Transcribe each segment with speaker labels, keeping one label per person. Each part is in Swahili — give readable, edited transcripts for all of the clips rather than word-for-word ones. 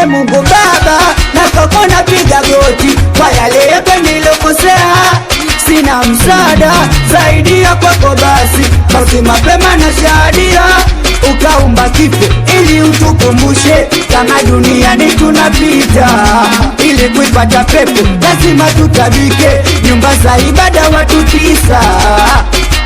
Speaker 1: Mungu Baba, na kwako napiga goti kwa yale yote nilokosea. Sina msaada zaidi ya kwako, basi mapema na shahadia. Ukaumba kifo ili utukumbushe kama duniani tunapita. Ili kuipata pepo lazima tutabike nyumba za ibada watu 9.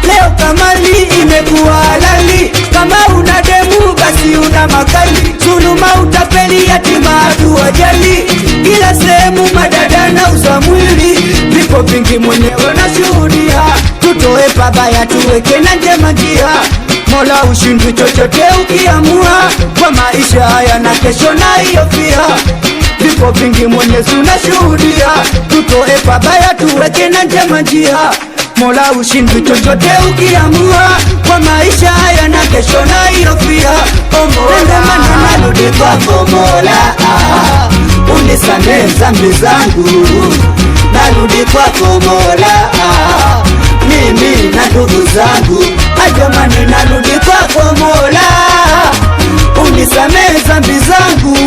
Speaker 1: Leo kamali imekuwa halali, kama una demu basi una makali. Dhuluma, utapeli, yatima hatuwajali, kila sehemu madada na uza mwili. Vipo vingi mwenyewe nashuhudia, tutoe pabaya tuweke na njema njia. Mola ushindwi chochote ukiamua, kwa maisha haya na kesho na hiyo pia. Vipo vingi Mwenyezi unashuhudia, tutoe pabaya tuweke na njema njia. Mola ushindwi chochote ukiamua, kwa maisha haya na kesho na hiyo pia. Mola narudi kwako Mola, unisamehe dhambi zangu. Narudi kwako Mola, mimi na ndugu zangu. Ajamani, narudi kwako Mola, unisamehe dhambi zangu.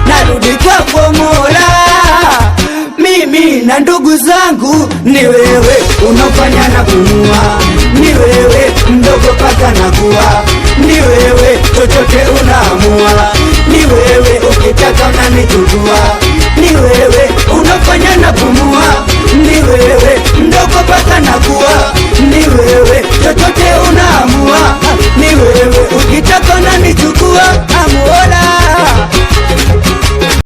Speaker 1: Narudi kwako Mola, mimi na ndugu zangu. Ni wewe unafanya na kumua, ni wewe mdogo paka na kuwa, ni wewe chochote unaamua, ni wewe ukitaka unanichukua, ni wewe unafanya na kumua, ni wewe mdogo paka na kuwa, ni wewe chochote unaamua, ni wewe ukitaka unanichukua.